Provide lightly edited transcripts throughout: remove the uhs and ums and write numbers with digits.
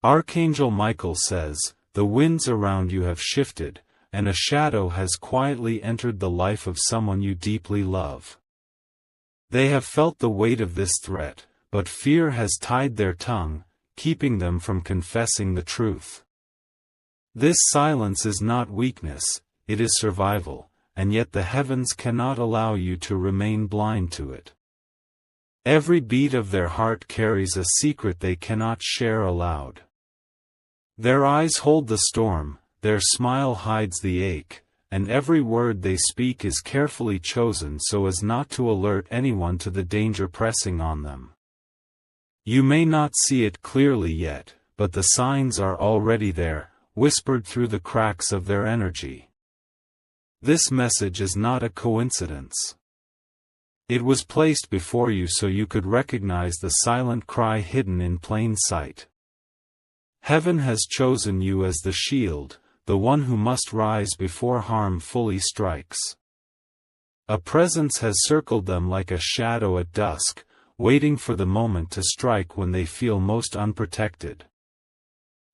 Archangel Michael says, "The winds around you have shifted, and a shadow has quietly entered the life of someone you deeply love. They have felt the weight of this threat, but fear has tied their tongue, keeping them from confessing the truth. This silence is not weakness, it is survival, and yet the heavens cannot allow you to remain blind to it. Every beat of their heart carries a secret they cannot share aloud. Their eyes hold the storm, their smile hides the ache, and every word they speak is carefully chosen so as not to alert anyone to the danger pressing on them. You may not see it clearly yet, but the signs are already there, whispered through the cracks of their energy. This message is not a coincidence. It was placed before you so you could recognize the silent cry hidden in plain sight. Heaven has chosen you as the shield, the one who must rise before harm fully strikes. A presence has circled them like a shadow at dusk, waiting for the moment to strike when they feel most unprotected.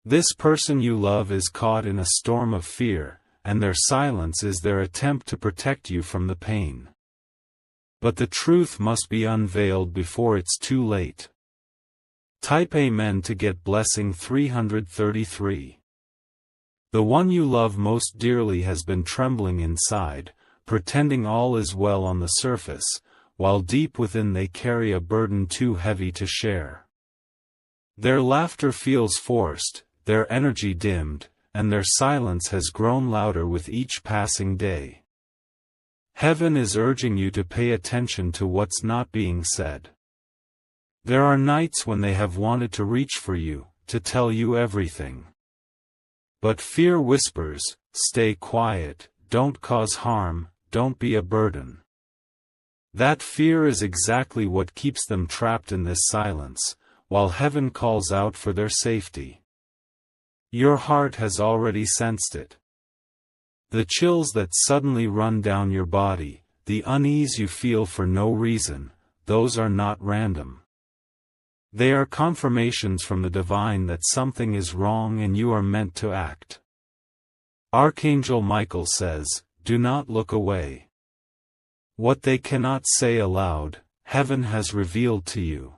This person you love is caught in a storm of fear, and their silence is their attempt to protect you from the pain. But the truth must be unveiled before it's too late. Type Amen to get blessing 333. The one you love most dearly has been trembling inside, pretending all is well on the surface, while deep within they carry a burden too heavy to share. Their laughter feels forced, their energy dimmed, and their silence has grown louder with each passing day. Heaven is urging you to pay attention to what's not being said. There are nights when they have wanted to reach for you, to tell you everything. But fear whispers, "Stay quiet, don't cause harm, don't be a burden." That fear is exactly what keeps them trapped in this silence, while heaven calls out for their safety. Your heart has already sensed it. The chills that suddenly run down your body, the unease you feel for no reason, those are not random. They are confirmations from the divine that something is wrong and you are meant to act. Archangel Michael says, "Do not look away. What they cannot say aloud, heaven has revealed to you.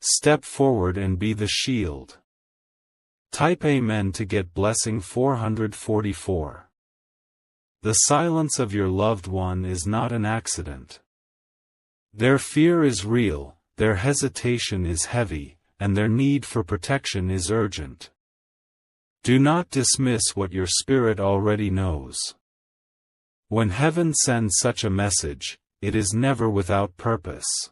Step forward and be the shield." Type Amen to get blessing 444. The silence of your loved one is not an accident. Their fear is real, their hesitation is heavy, and their need for protection is urgent. Do not dismiss what your spirit already knows. When heaven sends such a message, it is never without purpose.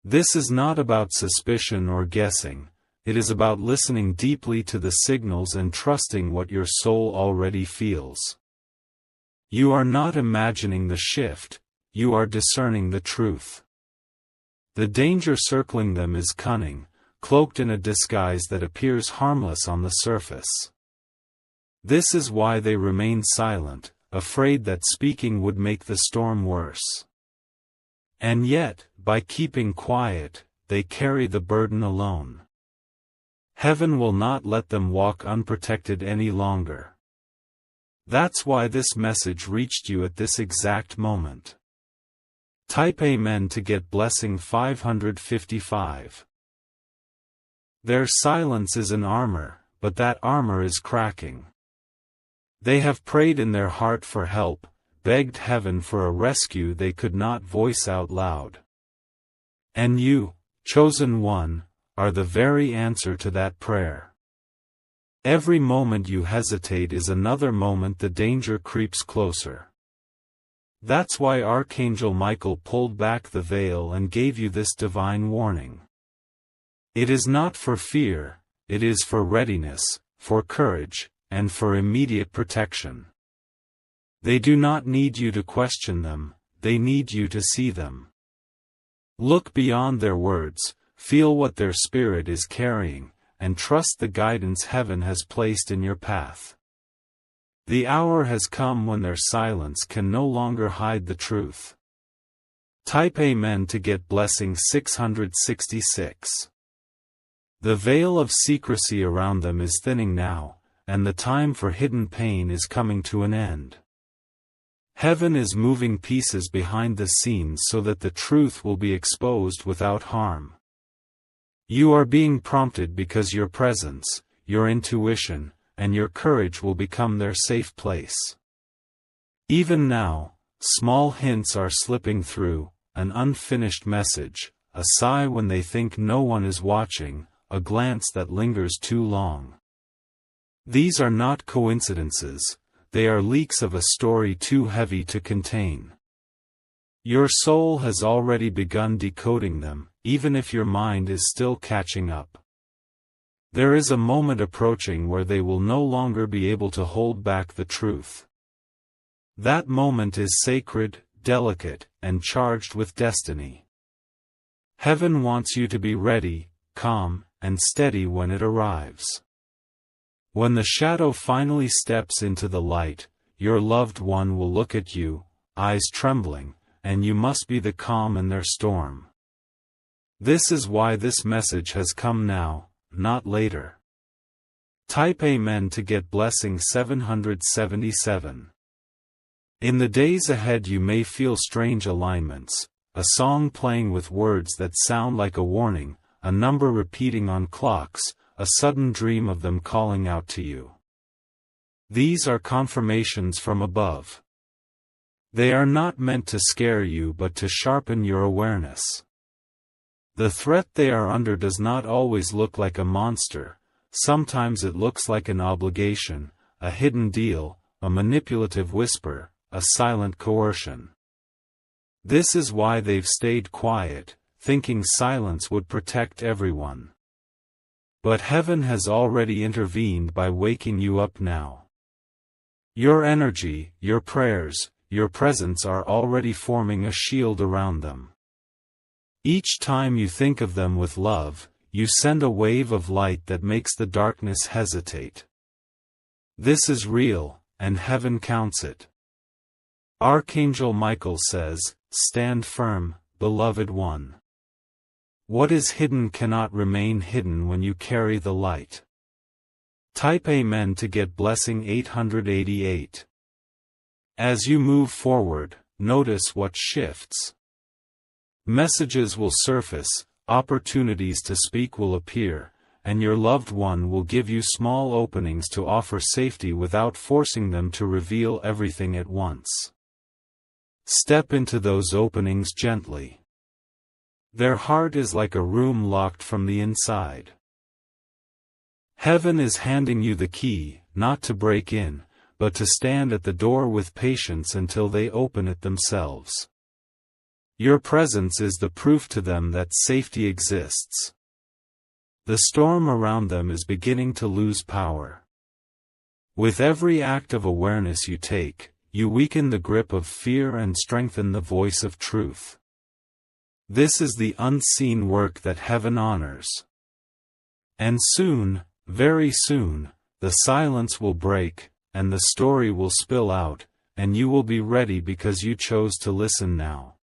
This is not about suspicion or guessing, it is about listening deeply to the signals and trusting what your soul already feels. You are not imagining the shift, you are discerning the truth. The danger circling them is cunning, cloaked in a disguise that appears harmless on the surface. This is why they remain silent, afraid that speaking would make the storm worse. And yet, by keeping quiet, they carry the burden alone. Heaven will not let them walk unprotected any longer. That's why this message reached you at this exact moment. Type Amen to get blessing 555. Their silence is an armor, but that armor is cracking. They have prayed in their heart for help, begged heaven for a rescue they could not voice out loud. And you, chosen one, are the very answer to that prayer. Every moment you hesitate is another moment the danger creeps closer. That's why Archangel Michael pulled back the veil and gave you this divine warning. It is not for fear, it is for readiness, for courage, and for immediate protection. They do not need you to question them, they need you to see them. Look beyond their words, feel what their spirit is carrying, and trust the guidance heaven has placed in your path. The hour has come when their silence can no longer hide the truth. Type Amen to get blessing 666. The veil of secrecy around them is thinning now, and the time for hidden pain is coming to an end. Heaven is moving pieces behind the scenes so that the truth will be exposed without harm. You are being prompted because your presence, your intuition, and your courage will become their safe place. Even now, small hints are slipping through, an unfinished message, a sigh when they think no one is watching, a glance that lingers too long. These are not coincidences, they are leaks of a story too heavy to contain. Your soul has already begun decoding them, even if your mind is still catching up. There is a moment approaching where they will no longer be able to hold back the truth. That moment is sacred, delicate, and charged with destiny. Heaven wants you to be ready, calm, and steady when it arrives. When the shadow finally steps into the light, your loved one will look at you, eyes trembling, and you must be the calm in their storm. This is why this message has come now, not later. Type Amen to get blessing 777. In the days ahead you may feel strange alignments, a song playing with words that sound like a warning, a number repeating on clocks, a sudden dream of them calling out to you. These are confirmations from above. They are not meant to scare you but to sharpen your awareness. The threat they are under does not always look like a monster, sometimes it looks like an obligation, a hidden deal, a manipulative whisper, a silent coercion. This is why they've stayed quiet, thinking silence would protect everyone. But heaven has already intervened by waking you up now. Your energy, your prayers, your presence are already forming a shield around them. Each time you think of them with love, you send a wave of light that makes the darkness hesitate. This is real, and heaven counts it. Archangel Michael says, "Stand firm, beloved one. What is hidden cannot remain hidden when you carry the light." Type Amen to get blessing 888. As you move forward, notice what shifts. Messages will surface, opportunities to speak will appear, and your loved one will give you small openings to offer safety without forcing them to reveal everything at once. Step into those openings gently. Their heart is like a room locked from the inside. Heaven is handing you the key, not to break in, but to stand at the door with patience until they open it themselves. Your presence is the proof to them that safety exists. The storm around them is beginning to lose power. With every act of awareness you take, you weaken the grip of fear and strengthen the voice of truth. This is the unseen work that heaven honors. And soon, very soon, the silence will break, and the story will spill out, and you will be ready because you chose to listen now.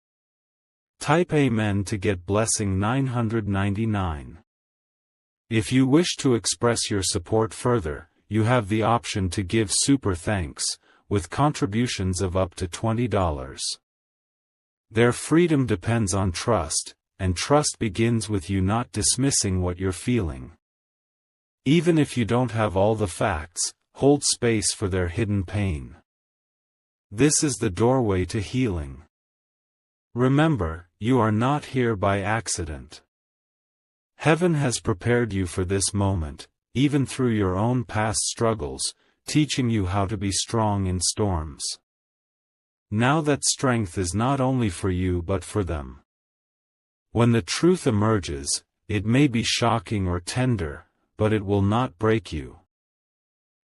Type Amen to get blessing 999. If you wish to express your support further, you have the option to give super thanks, with contributions of up to $20. Their freedom depends on trust, and trust begins with you not dismissing what you're feeling. Even if you don't have all the facts, hold space for their hidden pain. This is the doorway to healing. Remember, you are not here by accident. Heaven has prepared you for this moment, even through your own past struggles, teaching you how to be strong in storms. Now that strength is not only for you but for them. When the truth emerges, it may be shocking or tender, but it will not break you.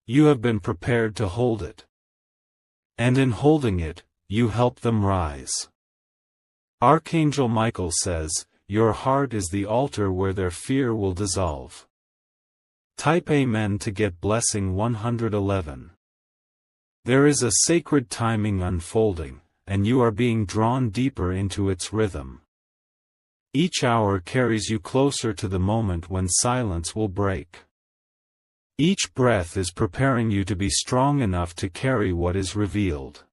You have been prepared to hold it. And in holding it, you help them rise. Archangel Michael says, "Your heart is the altar where their fear will dissolve." Type Amen to get blessing 111. There is a sacred timing unfolding, and you are being drawn deeper into its rhythm. Each hour carries you closer to the moment when silence will break. Each breath is preparing you to be strong enough to carry what is revealed.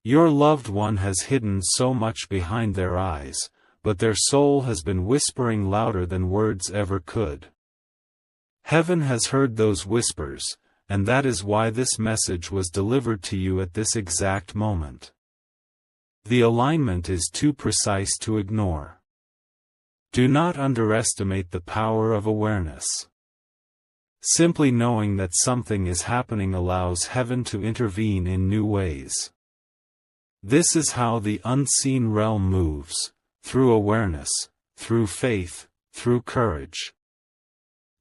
Your loved one has hidden so much behind their eyes, but their soul has been whispering louder than words ever could. Heaven has heard those whispers, and that is why this message was delivered to you at this exact moment. The alignment is too precise to ignore. Do not underestimate the power of awareness. Simply knowing that something is happening allows heaven to intervene in new ways. This is how the unseen realm moves, through awareness, through faith, through courage.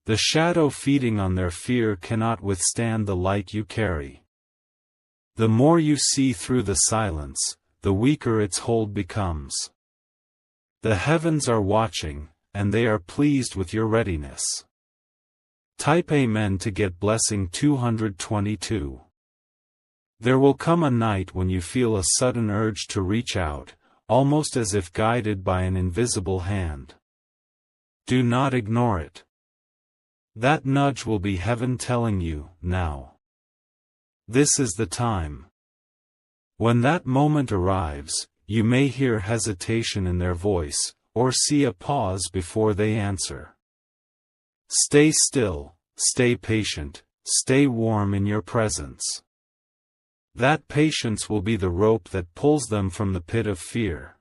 The shadow feeding on their fear cannot withstand the light you carry. The more you see through the silence, the weaker its hold becomes. The heavens are watching, and they are pleased with your readiness. Type Amen to get blessing 222. There will come a night when you feel a sudden urge to reach out, almost as if guided by an invisible hand. Do not ignore it. That nudge will be heaven telling you, now. This is the time. When that moment arrives, you may hear hesitation in their voice, or see a pause before they answer. Stay still, stay patient, stay warm in your presence. That patience will be the rope that pulls them from the pit of fear.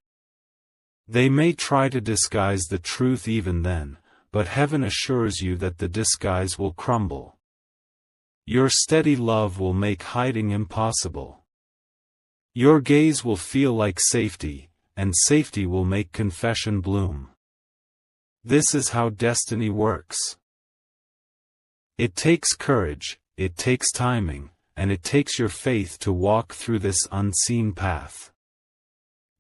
They may try to disguise the truth even then, but heaven assures you that the disguise will crumble. Your steady love will make hiding impossible. Your gaze will feel like safety, and safety will make confession bloom. This is how destiny works. It takes courage, it takes timing, and it takes your faith to walk through this unseen path.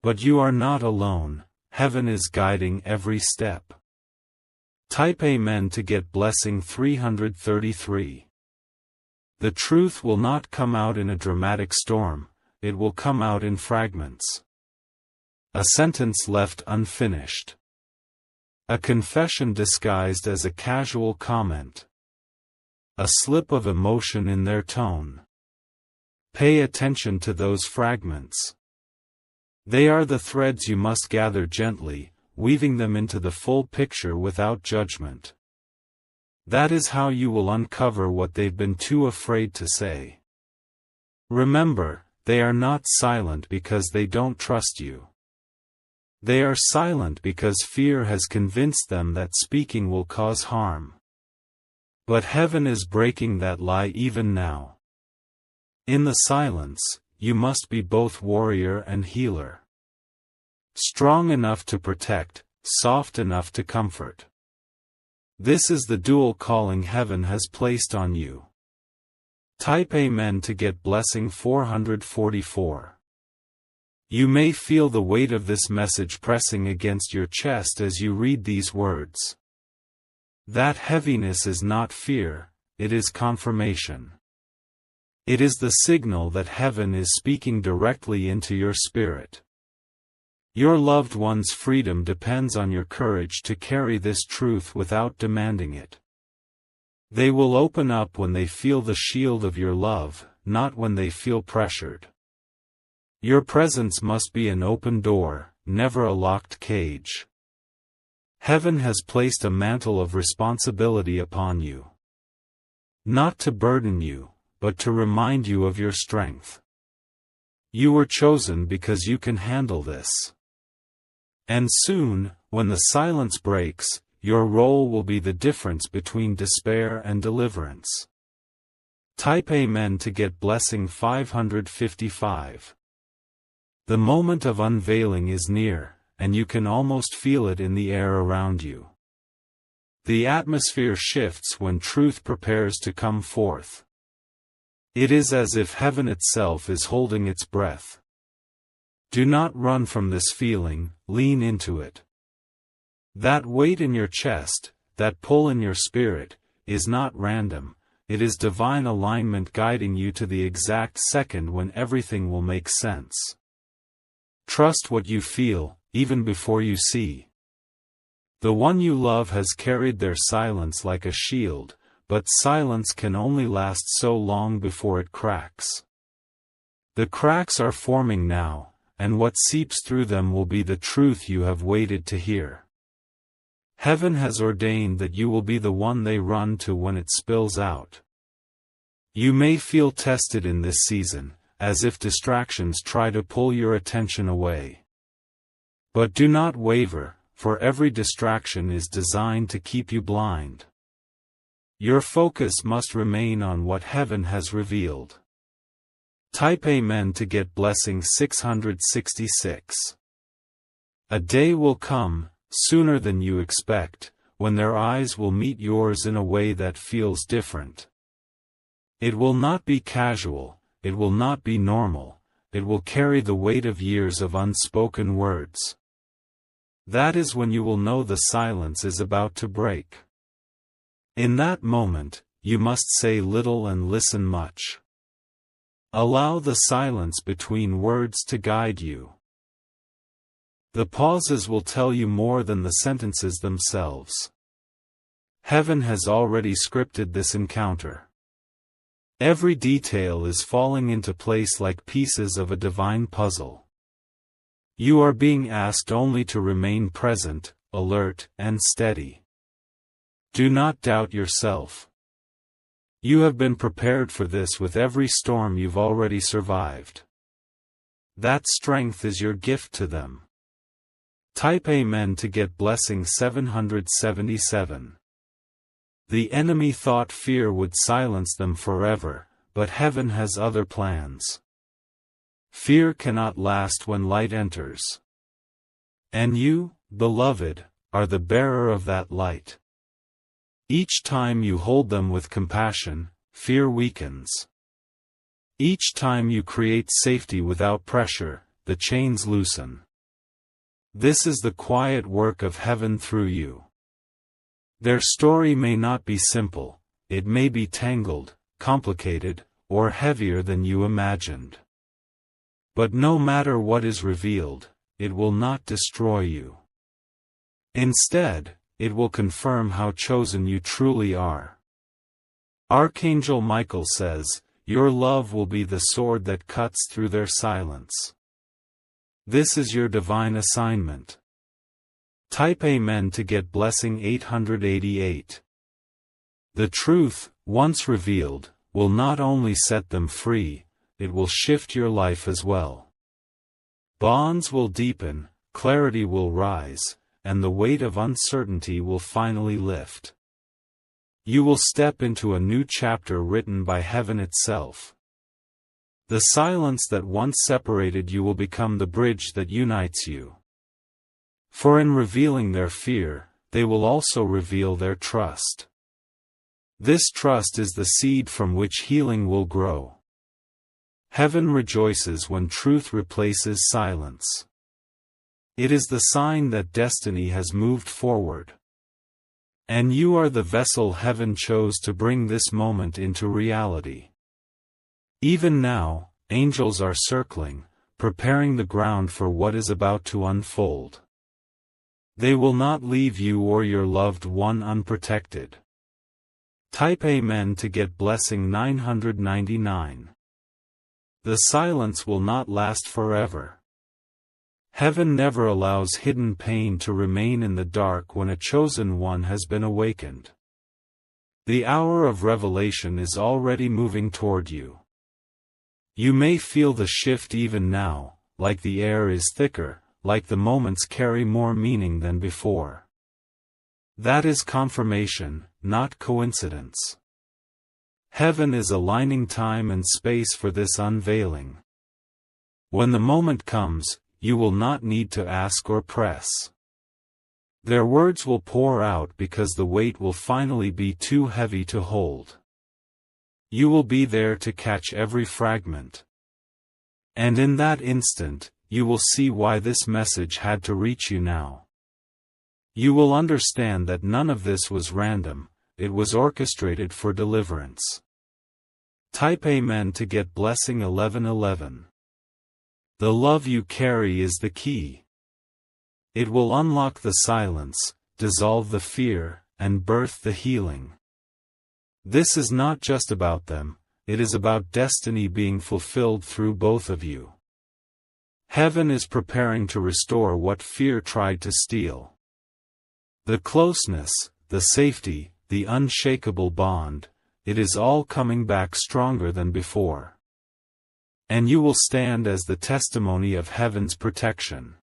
But you are not alone, heaven is guiding every step. Type Amen to get blessing 333. The truth will not come out in a dramatic storm, it will come out in fragments. A sentence left unfinished. A confession disguised as a casual comment. A slip of emotion in their tone. Pay attention to those fragments. They are the threads you must gather gently, weaving them into the full picture without judgment. That is how you will uncover what they've been too afraid to say. Remember, they are not silent because they don't trust you. They are silent because fear has convinced them that speaking will cause harm. But heaven is breaking that lie even now. In the silence, you must be both warrior and healer. Strong enough to protect, soft enough to comfort. This is the dual calling heaven has placed on you. Type Amen to get blessing 444. You may feel the weight of this message pressing against your chest as you read these words. That heaviness is not fear, it is confirmation. It is the signal that heaven is speaking directly into your spirit. Your loved one's freedom depends on your courage to carry this truth without demanding it. They will open up when they feel the shield of your love, not when they feel pressured. Your presence must be an open door, never a locked cage. Heaven has placed a mantle of responsibility upon you. Not to burden you, but to remind you of your strength. You were chosen because you can handle this. And soon, when the silence breaks, your role will be the difference between despair and deliverance. Type Amen to get blessing 555. The moment of unveiling is near, and you can almost feel it in the air around you. The atmosphere shifts when truth prepares to come forth. It is as if heaven itself is holding its breath. Do not run from this feeling, lean into it. That weight in your chest, that pull in your spirit, is not random, it is divine alignment guiding you to the exact second when everything will make sense. Trust what you feel, even before you see. The one you love has carried their silence like a shield, but silence can only last so long before it cracks. The cracks are forming now, and what seeps through them will be the truth you have waited to hear. Heaven has ordained that you will be the one they run to when it spills out. You may feel tested in this season, as if distractions try to pull your attention away. But do not waver, for every distraction is designed to keep you blind. Your focus must remain on what heaven has revealed. Type Amen to get blessing 666. A day will come, sooner than you expect, when their eyes will meet yours in a way that feels different. It will not be casual, it will not be normal, it will carry the weight of years of unspoken words. That is when you will know the silence is about to break. In that moment, you must say little and listen much. Allow the silence between words to guide you. The pauses will tell you more than the sentences themselves. Heaven has already scripted this encounter. Every detail is falling into place like pieces of a divine puzzle. You are being asked only to remain present, alert, and steady. Do not doubt yourself. You have been prepared for this with every storm you've already survived. That strength is your gift to them. Type Amen to get blessing 777. The enemy thought fear would silence them forever, but heaven has other plans. Fear cannot last when light enters. And you, beloved, are the bearer of that light. Each time you hold them with compassion, fear weakens. Each time you create safety without pressure, the chains loosen. This is the quiet work of heaven through you. Their story may not be simple, it may be tangled, complicated, or heavier than you imagined. But no matter what is revealed, it will not destroy you. Instead, it will confirm how chosen you truly are. Archangel Michael says, "Your love will be the sword that cuts through their silence." This is your divine assignment. Type Amen to get blessing 888. The truth, once revealed, will not only set them free, it will shift your life as well. Bonds will deepen, clarity will rise, and the weight of uncertainty will finally lift. You will step into a new chapter written by heaven itself. The silence that once separated you will become the bridge that unites you. For in revealing their fear, they will also reveal their trust. This trust is the seed from which healing will grow. Heaven rejoices when truth replaces silence. It is the sign that destiny has moved forward. And you are the vessel heaven chose to bring this moment into reality. Even now, angels are circling, preparing the ground for what is about to unfold. They will not leave you or your loved one unprotected. Type Amen to get blessing 999. The silence will not last forever. Heaven never allows hidden pain to remain in the dark when a chosen one has been awakened. The hour of revelation is already moving toward you. You may feel the shift even now, like the air is thicker, like the moments carry more meaning than before. That is confirmation, not coincidence. Heaven is aligning time and space for this unveiling. When the moment comes, you will not need to ask or press. Their words will pour out because the weight will finally be too heavy to hold. You will be there to catch every fragment. And in that instant, you will see why this message had to reach you now. You will understand that none of this was random, it was orchestrated for deliverance. Type Amen to get blessing 1111. The love you carry is the key. It will unlock the silence, dissolve the fear, and birth the healing. This is not just about them, it is about destiny being fulfilled through both of you. Heaven is preparing to restore what fear tried to steal. The closeness, the safety, the unshakable bond, it is all coming back stronger than before. And you will stand as the testimony of heaven's protection.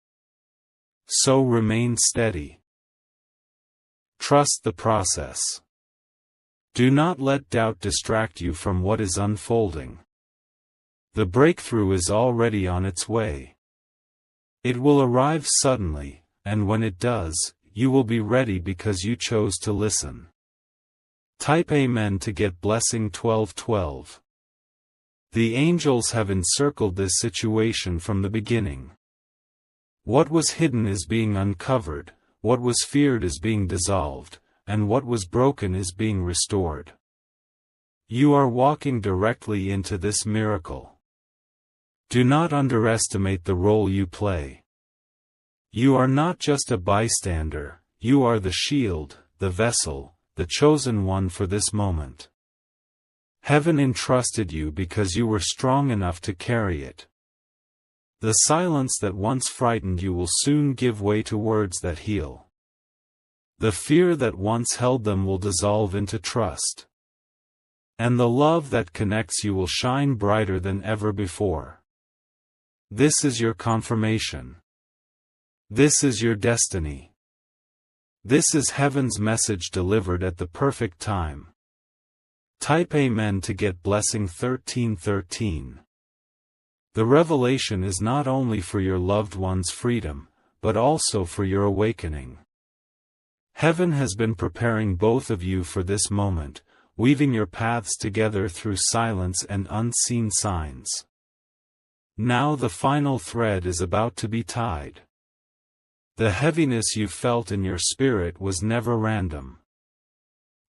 So remain steady. Trust the process. Do not let doubt distract you from what is unfolding. The breakthrough is already on its way. It will arrive suddenly, and when it does, you will be ready because you chose to listen. Type Amen to get blessing 1212. The angels have encircled this situation from the beginning. What was hidden is being uncovered, what was feared is being dissolved, and what was broken is being restored. You are walking directly into this miracle. Do not underestimate the role you play. You are not just a bystander, you are the shield, the vessel, the chosen one for this moment. Heaven entrusted you because you were strong enough to carry it. The silence that once frightened you will soon give way to words that heal. The fear that once held them will dissolve into trust. And the love that connects you will shine brighter than ever before. This is your confirmation. This is your destiny. This is heaven's message delivered at the perfect time. Type Amen to get blessing 1313. The revelation is not only for your loved one's freedom, but also for your awakening. Heaven has been preparing both of you for this moment, weaving your paths together through silence and unseen signs. Now the final thread is about to be tied. The heaviness you felt in your spirit was never random.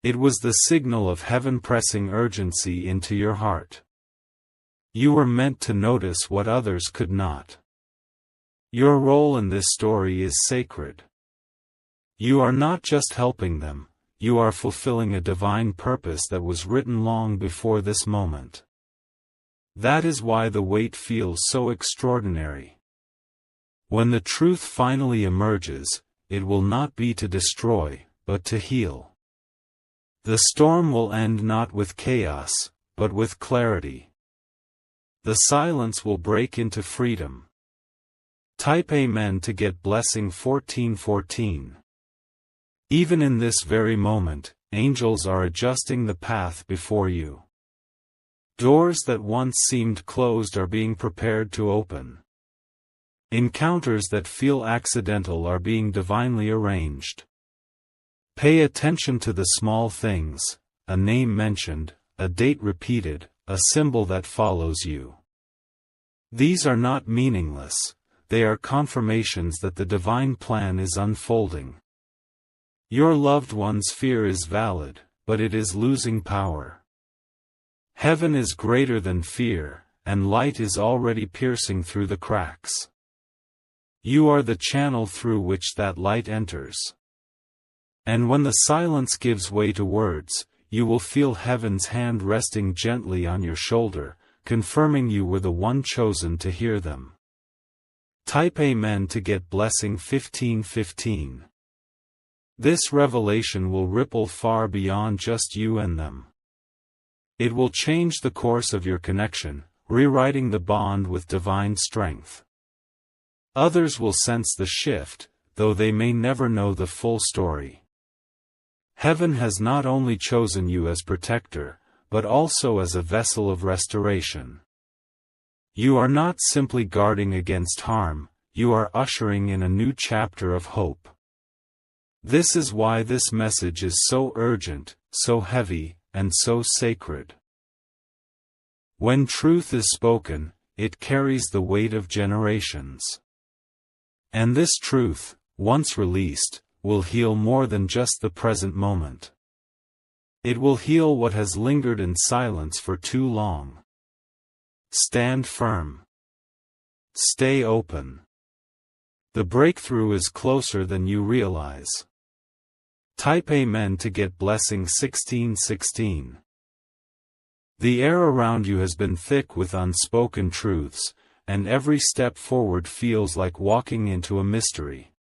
It was the signal of heaven pressing urgency into your heart. You were meant to notice what others could not. Your role in this story is sacred. You are not just helping them, you are fulfilling a divine purpose that was written long before this moment. That is why the wait feels so extraordinary. When the truth finally emerges, it will not be to destroy, but to heal. The storm will end not with chaos, but with clarity. The silence will break into freedom. Type Amen to get blessing 1414. Even in this very moment, angels are adjusting the path before you. Doors that once seemed closed are being prepared to open. Encounters that feel accidental are being divinely arranged. Pay attention to the small things, a name mentioned, a date repeated, a symbol that follows you. These are not meaningless, they are confirmations that the divine plan is unfolding. Your loved one's fear is valid, but it is losing power. Heaven is greater than fear, and light is already piercing through the cracks. You are the channel through which that light enters. And when the silence gives way to words, you will feel heaven's hand resting gently on your shoulder, confirming you were the one chosen to hear them. Type Amen to get blessing 1515. This revelation will ripple far beyond just you and them. It will change the course of your connection, rewriting the bond with divine strength. Others will sense the shift, though they may never know the full story. Heaven has not only chosen you as protector, but also as a vessel of restoration. You are not simply guarding against harm, you are ushering in a new chapter of hope. This is why this message is so urgent, so heavy, and so sacred. When truth is spoken, it carries the weight of generations. And this truth, once released, will heal more than just the present moment. It will heal what has lingered in silence for too long. Stand firm. Stay open. The breakthrough is closer than you realize. Type Amen to get blessing 1616. The air around you has been thick with unspoken truths, and every step forward feels like walking into a mystery.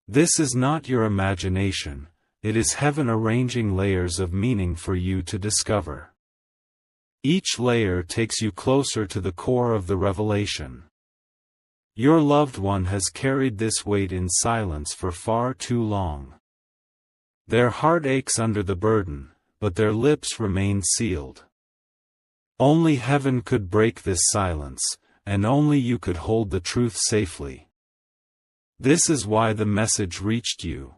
This is not your imagination, it is heaven arranging layers of meaning for you to discover. Each layer takes you closer to the core of the revelation. Your loved one has carried this weight in silence for far too long. Their heart aches under the burden, but their lips remain sealed. Only heaven could break this silence, and only you could hold the truth safely. This is why the message reached you.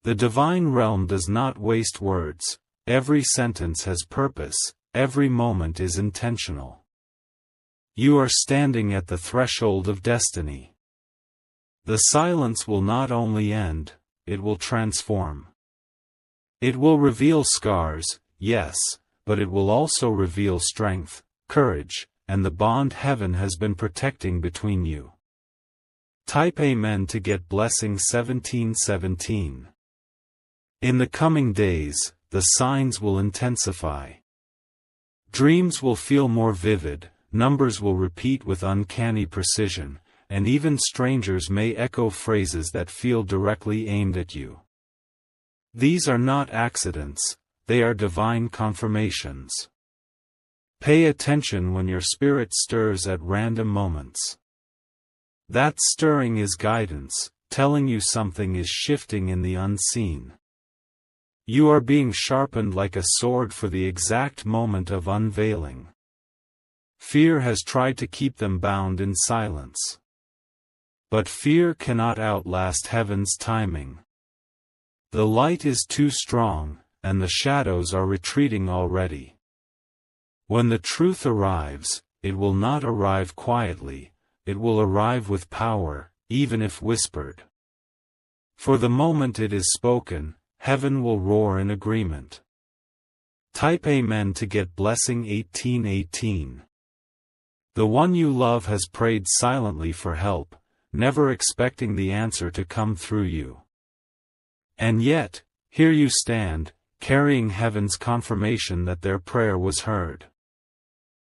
The divine realm does not waste words, every sentence has purpose, every moment is intentional. You are standing at the threshold of destiny. The silence will not only end, it will transform. It will reveal scars, yes, but it will also reveal strength, courage, and the bond heaven has been protecting between you. Type Amen to get blessing 1717. In the coming days, the signs will intensify. Dreams will feel more vivid, numbers will repeat with uncanny precision, and even strangers may echo phrases that feel directly aimed at you. These are not accidents, they are divine confirmations. Pay attention when your spirit stirs at random moments. That stirring is guidance, telling you something is shifting in the unseen. You are being sharpened like a sword for the exact moment of unveiling. Fear has tried to keep them bound in silence. But fear cannot outlast heaven's timing. The light is too strong, and the shadows are retreating already. When the truth arrives, it will not arrive quietly, it will arrive with power, even if whispered. For the moment it is spoken, heaven will roar in agreement. Type Amen to get blessing 1818. The one you love has prayed silently for help, never expecting the answer to come through you. And yet, here you stand, carrying heaven's confirmation that their prayer was heard.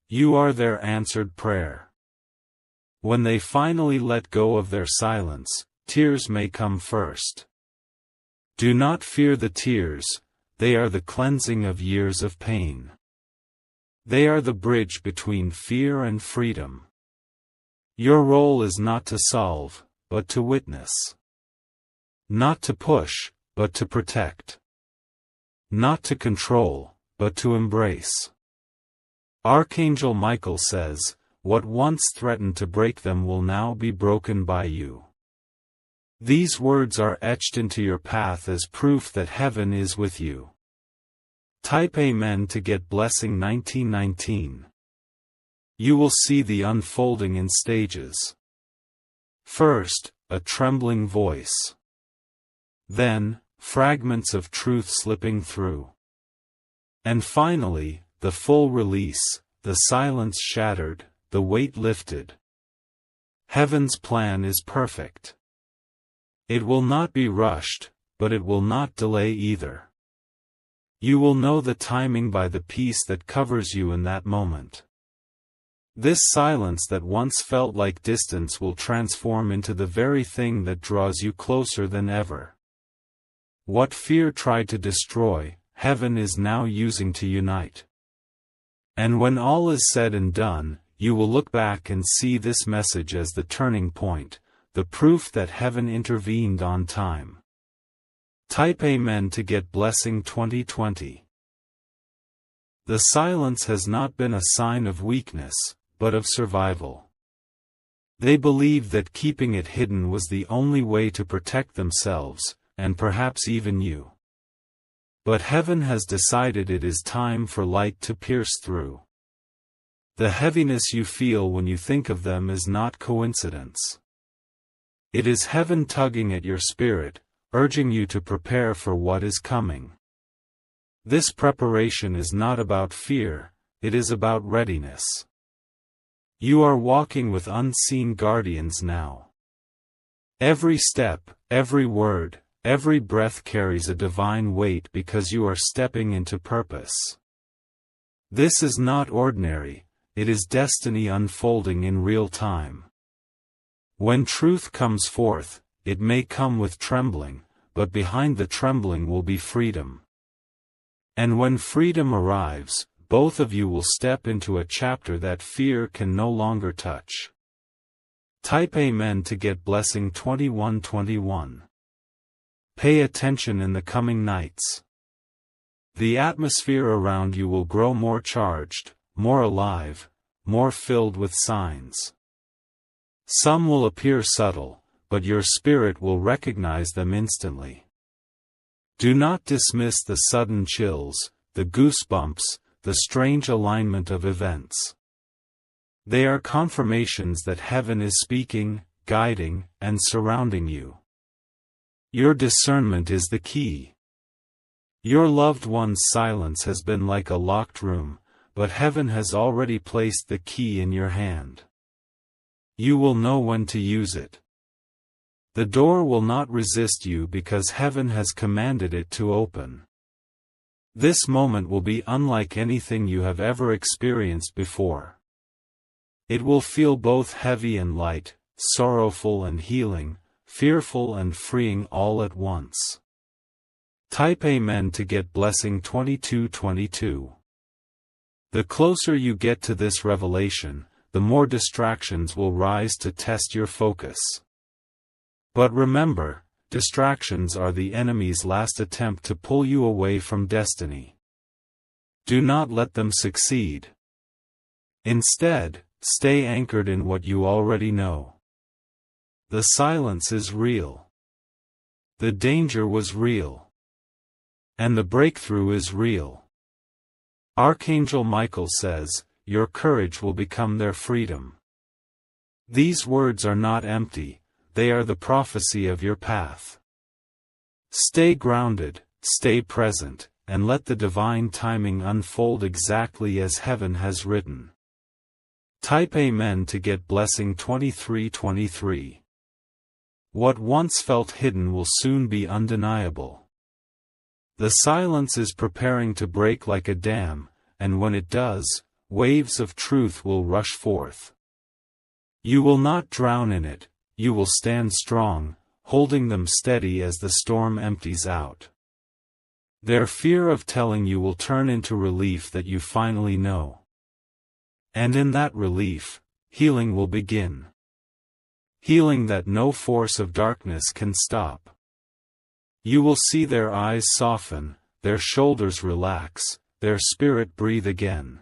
You are their answered prayer. When they finally let go of their silence, tears may come first. Do not fear the tears, they are the cleansing of years of pain. They are the bridge between fear and freedom. Your role is not to solve, but to witness. Not to push, but to protect. Not to control, but to embrace. Archangel Michael says, what once threatened to break them will now be broken by you. These words are etched into your path as proof that heaven is with you. Type Amen to get blessing 1919. You will see the unfolding in stages. First, a trembling voice. Then, fragments of truth slipping through. And finally, the full release, the silence shattered, the weight lifted. Heaven's plan is perfect. It will not be rushed, but it will not delay either. You will know the timing by the peace that covers you in that moment. This silence that once felt like distance will transform into the very thing that draws you closer than ever. What fear tried to destroy, heaven is now using to unite. And when all is said and done, you will look back and see this message as the turning point, the proof that heaven intervened on time. Type Amen to get blessing 2020. The silence has not been a sign of weakness, but of survival. They believed that keeping it hidden was the only way to protect themselves, and perhaps even you. But heaven has decided it is time for light to pierce through. The heaviness you feel when you think of them is not coincidence. It is heaven tugging at your spirit, urging you to prepare for what is coming. This preparation is not about fear, it is about readiness. You are walking with unseen guardians now. Every step, every word, Every breath carries a divine weight because you are stepping into purpose. This is not ordinary, it is destiny unfolding in real time. When truth comes forth, it may come with trembling, but behind the trembling will be freedom. And when freedom arrives, both of you will step into a chapter that fear can no longer touch. Type Amen to get blessing 2121. Pay attention in the coming nights. The atmosphere around you will grow more charged, more alive, more filled with signs. Some will appear subtle, but your spirit will recognize them instantly. Do not dismiss the sudden chills, the goosebumps, the strange alignment of events. They are confirmations that heaven is speaking, guiding, and surrounding you. Your discernment is the key. Your loved one's silence has been like a locked room, but heaven has already placed the key in your hand. You will know when to use it. The door will not resist you because heaven has commanded it to open. This moment will be unlike anything you have ever experienced before. It will feel both heavy and light, sorrowful and healing, fearful and freeing all at once. Type Amen to get blessing 2222. The closer you get to this revelation, the more distractions will rise to test your focus. But remember, distractions are the enemy's last attempt to pull you away from destiny. Do not let them succeed. Instead, stay anchored in what you already know. The silence is real. The danger was real. And the breakthrough is real. Archangel Michael says, your courage will become their freedom. These words are not empty, they are the prophecy of your path. Stay grounded, stay present, and let the divine timing unfold exactly as heaven has written. Type Amen to get blessing 2323. What once felt hidden will soon be undeniable. The silence is preparing to break like a dam, and when it does, waves of truth will rush forth. You will not drown in it, you will stand strong, holding them steady as the storm empties out. Their fear of telling you will turn into relief that you finally know. And in that relief, healing will begin. Healing that no force of darkness can stop. You will see their eyes soften, their shoulders relax, their spirit breathe again.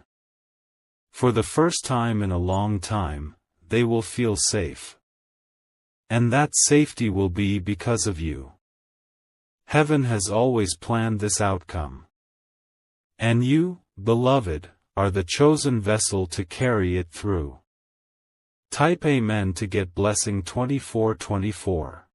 For the first time in a long time, they will feel safe. And that safety will be because of you. Heaven has always planned this outcome. And you, beloved, are the chosen vessel to carry it through. Type Amen to get blessing 2424.